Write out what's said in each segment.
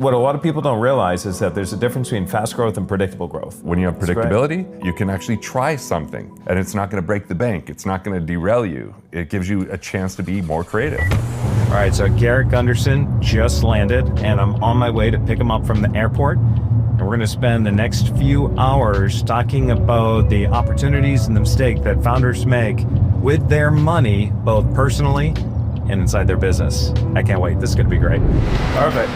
What a lot of people don't realize is that there's a difference between fast growth and predictable growth. When you have predictability, you can actually try something, and it's not going to break the bank. It's not going to derail you. It gives you a chance to be more creative. All right, so Garrett Gunderson just landed, and I'm on my way to pick him up from the airport. And we're going to spend the next few hours talking about the opportunities and the mistake that founders make with their money, both personally and inside their business. I can't wait. This is going to be great. Perfect.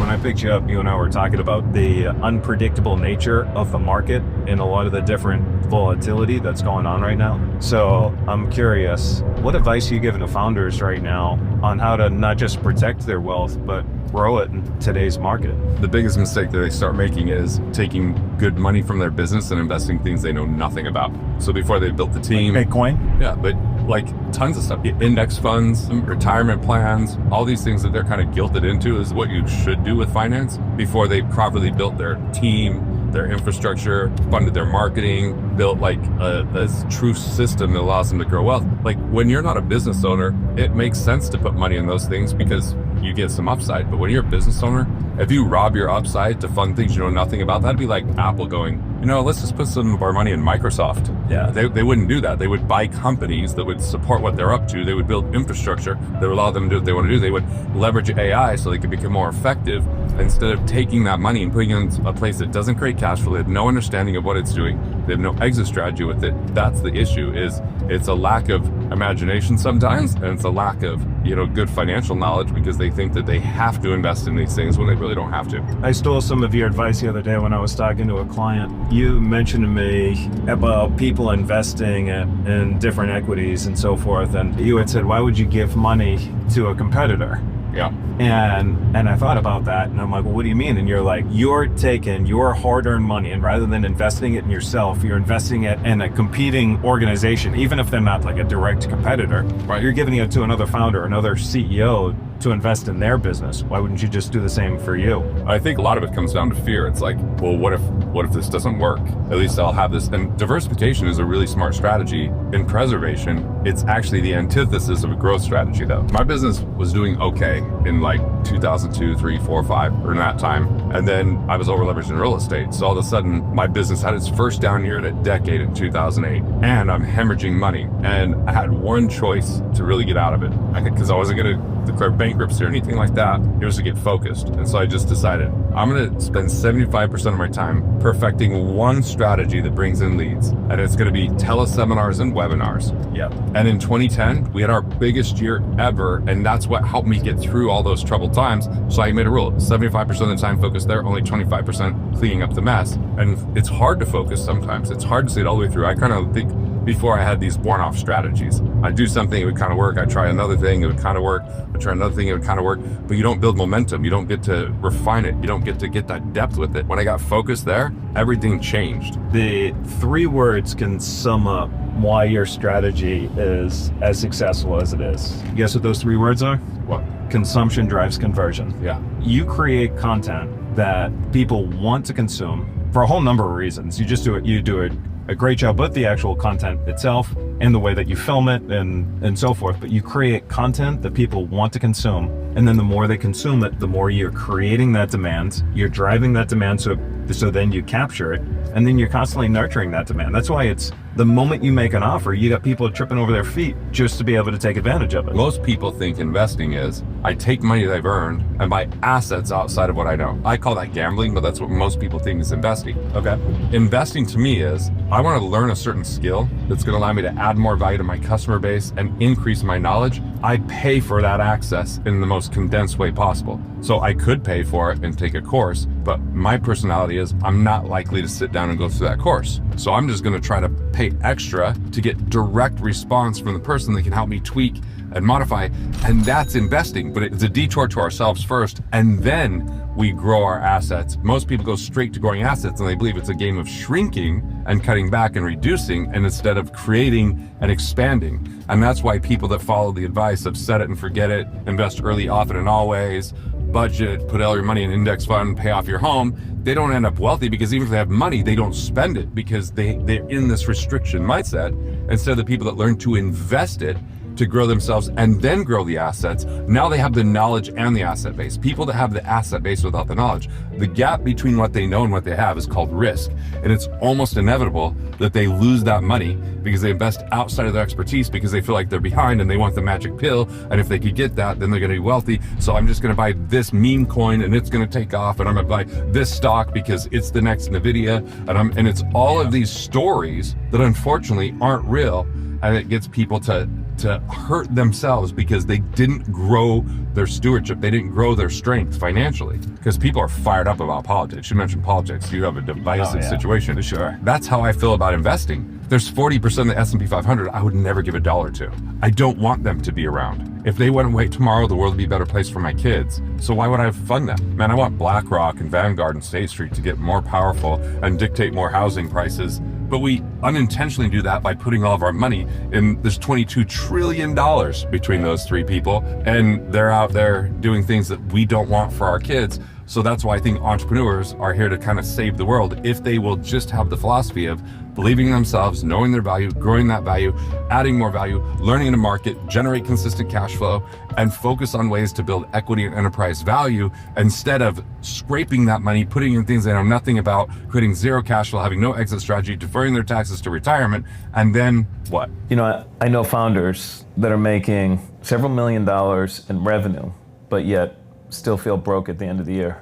When I picked you up, you and I were talking about the unpredictable nature of the market and a lot of the different volatility that's going on right now. So I'm curious, what advice are you giving to founders right now on how to not just protect their wealth, but grow it in today's market? The biggest mistake that they start making is taking good money from their business and investing things they know nothing about. So before they built the team. Like Bitcoin? Yeah, but like tons of stuff. Index funds, retirement plans, all these things that they're kind of guilted into is what you should do with finance before they properly built their team, their infrastructure, funded their marketing, built like a true system that allows them to grow wealth. Like when you're not a business owner, it makes sense to put money in those things because you get some upside. But when you're a business owner, if you rob your upside to fund things you know nothing about, that'd be like Apple going, you know, let's just put some of our money in Microsoft. Yeah. They wouldn't do that. They would buy companies that would support what they're up to. They would build infrastructure that would allow them to do what they want to do. They would leverage AI so they could become more effective instead of taking that money and putting it in a place that doesn't create cash flow. They have no understanding of what it's doing. They have no exit strategy with it. That's the issue. Is it's a lack of imagination sometimes, and it's a lack of, you know, good financial knowledge because they think that they have to invest in these things when they really don't have to. I stole some of your advice the other day when I was talking to a client. You mentioned to me about people investing in different equities and so forth, and you had said, why would you give money to a competitor? Yeah. And I thought about that, and I'm like, well, what do you mean? And you're like, you're taking your hard-earned money, and rather than investing it in yourself, you're investing it in a competing organization, even if they're not like a direct competitor. Right. You're giving it to another founder, another CEO to invest in their business. Why wouldn't you just do the same for you? I think a lot of it comes down to fear. It's like, well, what if this doesn't work? At least I'll have this. And diversification is a really smart strategy. In preservation, it's actually the antithesis of a growth strategy though. My business was doing okay in like 2002, 3, 4, 5, or in that time. And then I was over leveraged in real estate. So all of a sudden my business had its first down year in a decade in 2008, and I'm hemorrhaging money. And I had one choice to really get out of it. Because I wasn't going to declare bankruptcy or anything like that. It was to get focused. And so I just decided I'm going to spend 75% of my time perfecting one strategy that brings in leads. And it's going to be teleseminars and webinars. Yeah. And in 2010, we had our biggest year ever. And that's what helped me get through all those troubled times. So I made a rule, 75% of the time focused there, only 25% cleaning up the mess. And it's hard to focus sometimes. It's hard to see it all the way through. I kind of think before I had these one-off strategies. I'd do something, it would kind of work. I'd try another thing, it would kind of work. I'd try another thing, it would kind of work. But you don't build momentum. You don't get to refine it. You don't get to get that depth with it. When I got focused there, everything changed. The 3 words can sum up why your strategy is as successful as it is. You guess what those 3 words are? What? Consumption drives conversion. Yeah. You create content that people want to consume for a whole number of reasons. You do a great job with the actual content itself and the way that you film it and so forth, but you create content that people want to consume. And then the more they consume it, the more you're creating that demand, you're driving that demand so then you capture it, and then you're constantly nurturing that demand. That's why it's the moment you make an offer, you got people tripping over their feet just to be able to take advantage of it. Most people think investing is, I take money that I've earned and buy assets outside of what I know. I call that gambling, but that's what most people think is investing. Okay. Investing to me is, I want to learn a certain skill that's going to allow me to add more value to my customer base and increase my knowledge. I pay for that access in the most condensed way possible. So I could pay for it and take a course, but my personality is I'm not likely to sit down and go through that course. So I'm just going to try to pay extra to get direct response from the person that can help me tweak and modify. And that's investing, but it's a detour to ourselves first, and then we grow our assets. Most people go straight to growing assets and they believe it's a game of shrinking and cutting back and reducing, and instead of creating and expanding. And that's why people that follow the advice of set it and forget it, invest early, often and always, budget, put all your money in an index fund, pay off your home, they don't end up wealthy, because even if they have money, they don't spend it because they're in this restriction mindset, instead of the people that learn to invest it to grow themselves and then grow the assets. Now they have the knowledge and the asset base. People that have the asset base without the knowledge, the gap between what they know and what they have is called risk. And it's almost inevitable that they lose that money because they invest outside of their expertise because they feel like they're behind and they want the magic pill. And if they could get that, then they're going to be wealthy. So I'm just going to buy this meme coin and it's going to take off, and I'm going to buy this stock because it's the next Nvidia. And it's all of these stories that unfortunately aren't real. And it gets people to hurt themselves because they didn't grow their stewardship. They didn't grow their strength financially, because people are fired up about politics. You mentioned politics. You have a divisive situation. For sure. That's how I feel about investing. There's 40% of the S&P 500 I would never give $1 to. I don't want them to be around. If they went away tomorrow, the world would be a better place for my kids. So why would I fund them? Man, I want BlackRock and Vanguard and State Street to get more powerful and dictate more housing prices. But we unintentionally do that by putting all of our money in. There's $22 trillion between those three people, and they're out there doing things that we don't want for our kids. So that's why I think entrepreneurs are here to kind of save the world if they will just have the philosophy of believing in themselves, knowing their value, growing that value, adding more value, learning to market, generate consistent cash flow, and focus on ways to build equity and enterprise value instead of scraping that money, putting in things they know nothing about, creating zero cash flow, having no exit strategy, deferring their taxes to retirement, and then what? You know, I know founders that are making several $1 million in revenue, but yet still feel broke at the end of the year.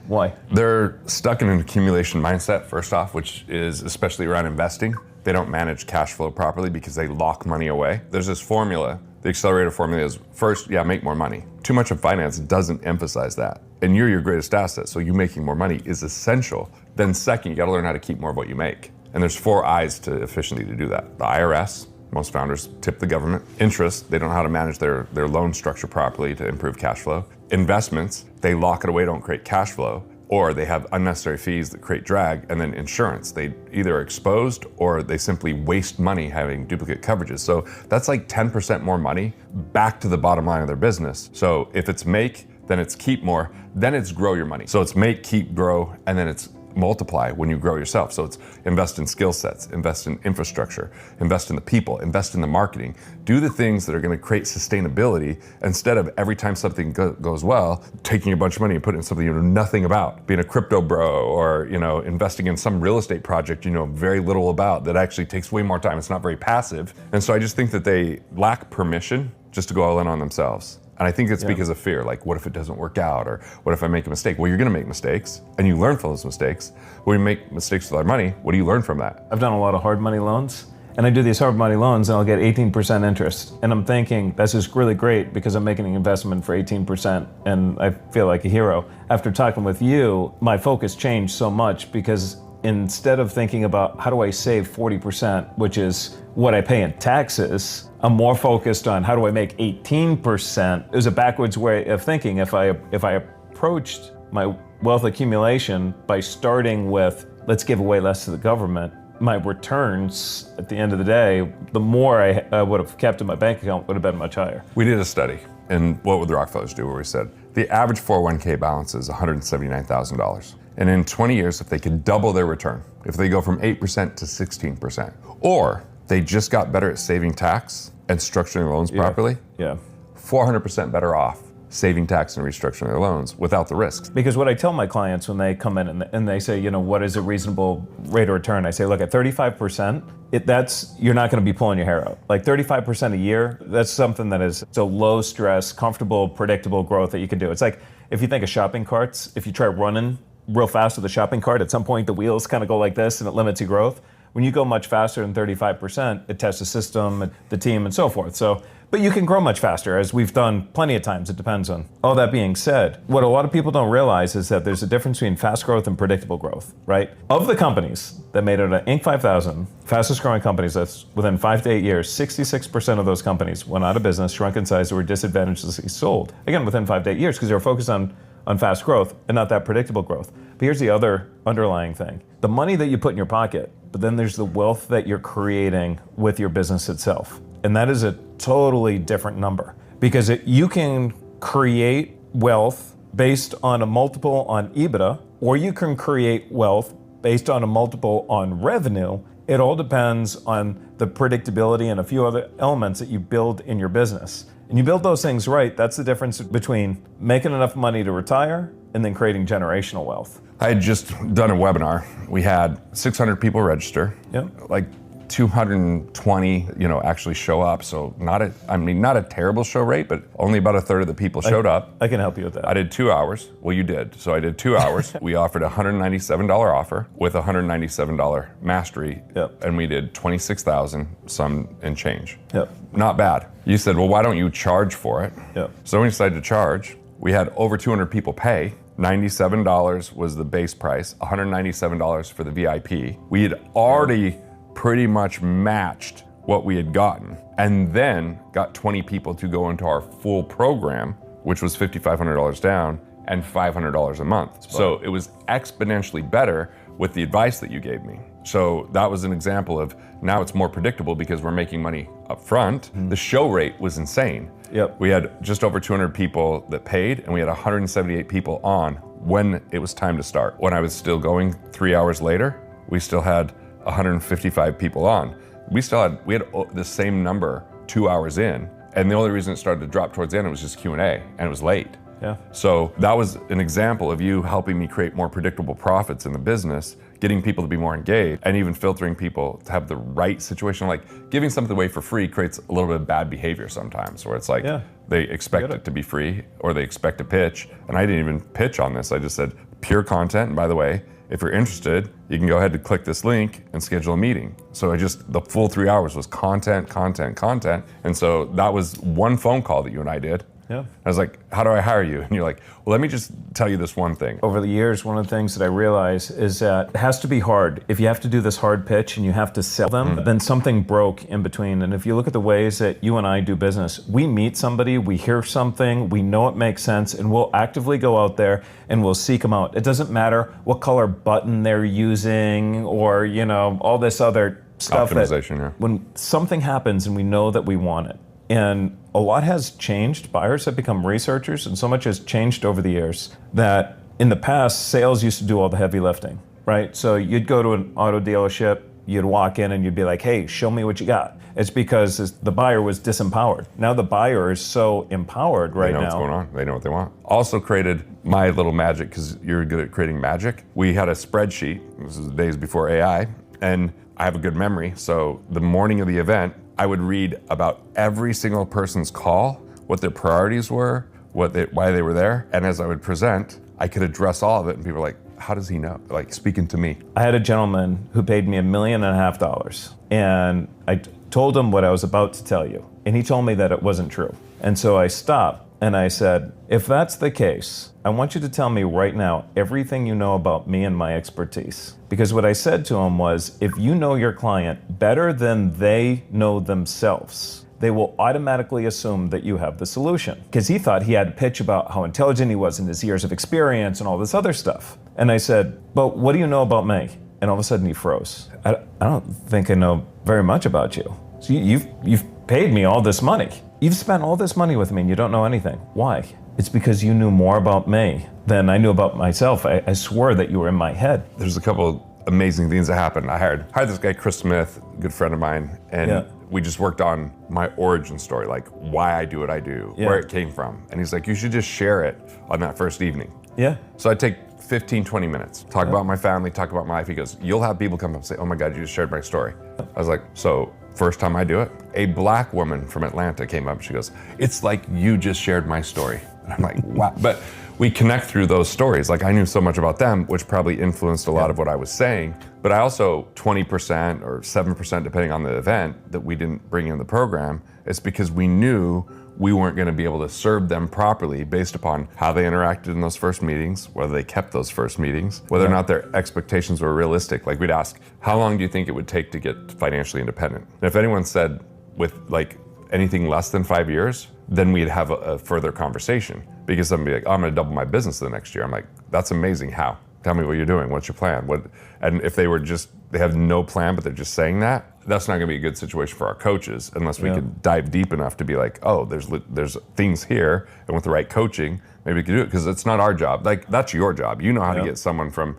Why? They're stuck in an accumulation mindset, first off, which is especially around investing. They don't manage cash flow properly because they lock money away. There's this formula, the Accelerator Formula is first, make more money. Too much of finance doesn't emphasize that. And you're your greatest asset, so you making more money is essential. Then second, you gotta learn how to keep more of what you make. And there's 4 I's to efficiently to do that. The IRS, most founders tip the government. Interest, they don't know how to manage their loan structure properly to improve cash flow. Investments, they lock it away, don't create cash flow, or they have unnecessary fees that create drag. And then insurance, they either are exposed or they simply waste money having duplicate coverages. So that's like 10% more money back to the bottom line of their business. So if it's make, then it's keep more, then it's grow your money. So it's make, keep, grow, and then it's multiply when you grow yourself. So it's invest in skill sets, invest in infrastructure, invest in the people, invest in the marketing. Do the things that are going to create sustainability instead of every time something goes well, taking a bunch of money and putting it in something you know nothing about, being a crypto bro, or investing in some real estate project you know very little about that actually takes way more time. It's not very passive. And so I just think that they lack permission just to go all in on themselves. And I think it's because of fear, like what if it doesn't work out, or what if I make a mistake? Well, you're gonna make mistakes, and you learn from those mistakes. When you make mistakes with our money, what do you learn from that? I've done a lot of hard money loans, and I do these hard money loans and I'll get 18% interest. And I'm thinking, that's just really great because I'm making an investment for 18% and I feel like a hero. After talking with you, my focus changed so much because instead of thinking about how do I save 40%, which is what I pay in taxes, I'm more focused on how do I make 18%. It was a backwards way of thinking. If I approached my wealth accumulation by starting with, let's give away less to the government, my returns at the end of the day, the more I would have kept in my bank account would have been much higher. We did a study, and what would the Rockefellers do, where we said, the average 401k balance is $179,000. And in 20 years, if they could double their return, if they go from 8% to 16%, or they just got better at saving tax and structuring loans properly, 400% better off saving tax and restructuring their loans without the risks. Because what I tell my clients when they come in and they say, what is a reasonable rate of return? I say, look, at 35%, you're not going to be pulling your hair out. Like 35% a year, that's something that is so low stress, comfortable, predictable growth that you can do. It's like if you think of shopping carts, if you try running real fast with a shopping cart, at some point the wheels kind of go like this and it limits your growth. When you go much faster than 35%, it tests the system, the team, and so forth. But you can grow much faster, as we've done plenty of times. It depends on. All that being said, what a lot of people don't realize is that there's a difference between fast growth and predictable growth, right? Of the companies that made it at Inc. 5000, fastest growing companies, that's within 5 to 8 years, 66% of those companies went out of business, shrunk in size, or were disadvantageously sold. Again, within 5 to 8 years, because they were focused on fast growth and not that predictable growth. But here's the other underlying thing. The money that you put in your pocket, but then there's the wealth that you're creating with your business itself. And that is a totally different number, because you can create wealth based on a multiple on EBITDA, or you can create wealth based on a multiple on revenue. It all depends on the predictability and a few other elements that you build in your business. And you build those things right, that's the difference between making enough money to retire and then creating generational wealth. I had just done a webinar. We had 600 people register. Yep. Like 220, actually show up. So not a terrible show rate, but only about a third of the people showed up. I can help you with that. I did 2 hours. Well, you did. So I did 2 hours. We offered a $197 offer with a $197 mastery. Yep. And we did 26,000 some and change. Yep. Not bad. You said, well, why don't you charge for it? Yep. So we decided to charge. We had over 200 people pay. $97 was the base price, $197 for the VIP. We had already pretty much matched what we had gotten, and then got 20 people to go into our full program, which was $5,500 down and $500 a month. So it was exponentially better with the advice that you gave me. So that was an example of now it's more predictable because we're making money up front. The show rate was insane. Yep. We had just over 200 people that paid, and we had 178 people on when it was time to start. When I was still going 3 hours later, we still had 155 people on. We had the same number 2 hours in, and the only reason it started to drop towards the end, it was just Q&A, and it was late. Yeah. So that was an example of you helping me create more predictable profits in the business, getting people to be more engaged, and even filtering people to have the right situation. Like giving something away for free creates a little bit of bad behavior sometimes, where it's like they expect it to be free or they expect a pitch. And I didn't even pitch on this. I just said pure content. And by the way, if you're interested, you can go ahead and click this link and schedule a meeting. So the full 3 hours was content, content, content. And so that was one phone call that you and I did. Yeah. I was like, how do I hire you? And you're like, well, let me just tell you this one thing. Over the years, one of the things that I realize is that it has to be hard. If you have to do this hard pitch and you have to sell them, then something broke in between. And if you look at the ways that you and I do business, we meet somebody, we hear something, we know it makes sense, and we'll actively go out there and we'll seek them out. It doesn't matter what color button they're using or, all this other stuff. Optimization, When something happens and we know that we want it, and a lot has changed. Buyers have become researchers, and so much has changed over the years that in the past, sales used to do all the heavy lifting, right? So you'd go to an auto dealership, you'd walk in and you'd be like, hey, show me what you got. It's because the buyer was disempowered. Now the buyer is so empowered right now. They know what's going on. They know what they want. Also created my little magic, because you're good at creating magic. We had a spreadsheet. This is the days before AI, and I have a good memory. So the morning of the event, I would read about every single person's call, what their priorities were, why they were there. And as I would present, I could address all of it. And people were like, how does he know? Like, speaking to me. I had a gentleman who paid me $1.5 million. And I told him what I was about to tell you. And he told me that it wasn't true. And so I stopped and I said, if that's the case, I want you to tell me right now everything you know about me and my expertise. Because what I said to him was, if you know your client better than they know themselves, they will automatically assume that you have the solution. Because he thought he had to pitch about how intelligent he was and his years of experience and all this other stuff. And I said, but what do you know about me? And all of a sudden he froze. I don't think I know very much about you. So you've paid me all this money. You've spent all this money with me and you don't know anything. Why? It's because you knew more about me than I knew about myself. I swore that you were in my head. There's a couple amazing things that happened. I hired this guy, Chris Smith, a good friend of mine, and we just worked on my origin story, like why I do what I do, where it came from. And he's like, you should just share it on that first evening. Yeah. So I take 15, 20 minutes, talk about my family, talk about my life. He goes, you'll have people come up and say, oh my God, you just shared my story. I was like, so first time I do it, a black woman from Atlanta came up. She goes, it's like you just shared my story. And I'm like, wow. But we connect through those stories. Like I knew so much about them, which probably influenced a lot of what I was saying. But I also, 20% or 7%, depending on the event, that we didn't bring in the program, it's because we knew we weren't going to be able to serve them properly based upon how they interacted in those first meetings, whether they kept those first meetings, whether or not their expectations were realistic. Like we'd ask, how long do you think it would take to get financially independent? And if anyone said with like anything less than 5 years, then we'd have a further conversation, because somebody would be like, oh, I'm going to double my business the next year. I'm like, that's amazing. How? Tell me what you're doing. What's your plan? And if they have no plan, but they're just saying that, that's not going to be a good situation for our coaches unless we can dive deep enough to be like, oh, there's things here, and with the right coaching, maybe we can do it, because it's not our job. Like that's your job. You know how to get someone from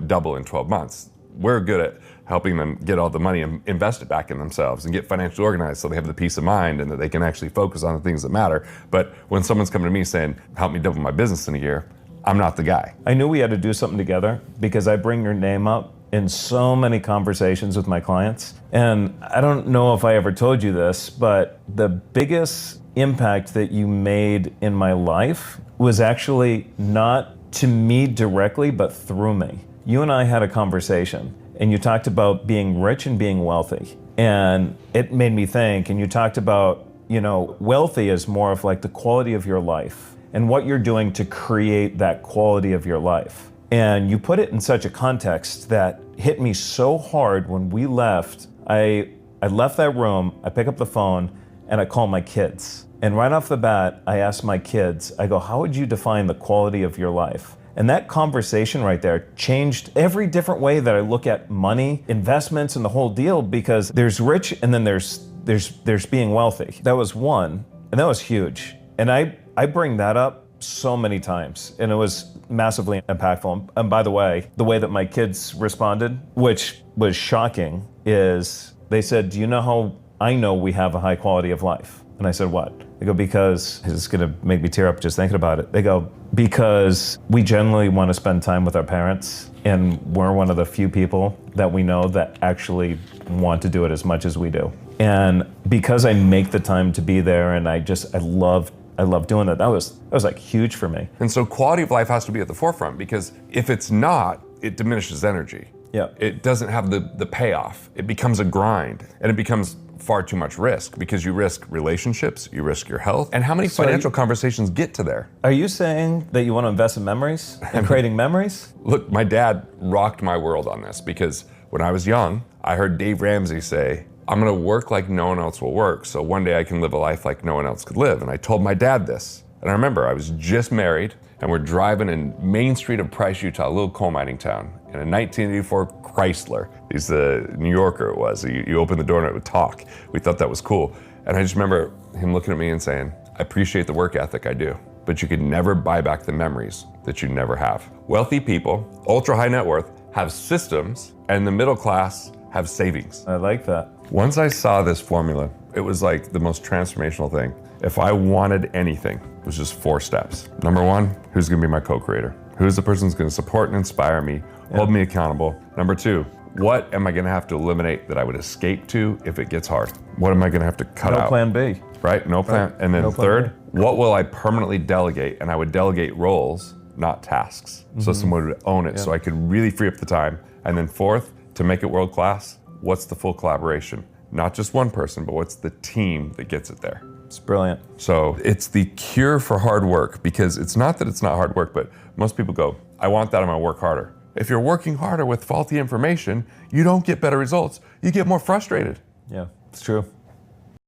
double in 12 months. We're good at helping them get all the money and invest it back in themselves and get financially organized so they have the peace of mind and that they can actually focus on the things that matter. But when someone's coming to me saying, help me double my business in a year, I'm not the guy. I knew we had to do something together because I bring your name up in so many conversations with my clients. And I don't know if I ever told you this, but the biggest impact that you made in my life was actually not to me directly, but through me. You and I had a conversation, and you talked about being rich and being wealthy. And it made me think, and you talked about, wealthy is more of like the quality of your life and what you're doing to create that quality of your life. And you put it in such a context that hit me so hard when we left. I left that room, I pick up the phone, and I call my kids. And right off the bat, I asked my kids, I go, how would you define the quality of your life? And that conversation right there changed every different way that I look at money, investments, and the whole deal, because there's rich and then there's being wealthy. That was one, and that was huge. And I bring that up so many times, and it was massively impactful. And by the way that my kids responded, which was shocking, is they said, do you know how I know we have a high quality of life? And I said, what? They go, because, it's gonna make me tear up just thinking about it. They go, because we generally wanna spend time with our parents, and we're one of the few people that we know that actually want to do it as much as we do. And because I make the time to be there, and I love doing that. That was like huge for me. And so quality of life has to be at the forefront, because if it's not, it diminishes energy. Yeah. It doesn't have the payoff. It becomes a grind, and it becomes far too much risk, because you risk relationships, you risk your health, and how many financial conversations get to there? Are you saying that you want to invest in memories and creating memories? Look, my dad rocked my world on this, because when I was young, I heard Dave Ramsey say, I'm gonna work like no one else will work, so one day I can live a life like no one else could live. And I told my dad this. And I remember I was just married, and we're driving in Main Street of Price, Utah, a little coal mining town, in a 1984 Chrysler. He's the New Yorker it was. You open the door and it would talk. We thought that was cool. And I just remember him looking at me and saying, I appreciate the work ethic, I do, but you could never buy back the memories that you never have. Wealthy people, ultra high net worth, have systems, and the middle class have savings. I like that. Once I saw this formula, it was like the most transformational thing. If I wanted anything, it was just 4 steps. Number 1, who's gonna be my co-creator? Who's the person who's gonna support and inspire me, hold me accountable? Number 2, what am I gonna have to eliminate that I would escape to if it gets hard? What am I gonna have to cut out? No plan B. Right, no plan. Right. And then No plan third, what will I permanently delegate? And I would delegate roles, not tasks. So someone would own it, so I could really free up the time. And then fourth, to make it world class, what's the full collaboration? Not just one person, but what's the team that gets it there? It's brilliant. So it's the cure for hard work, because it's not that it's not hard work, but most people go, I want that, I'm gonna work harder. If you're working harder with faulty information, you don't get better results. You get more frustrated. Yeah, it's true.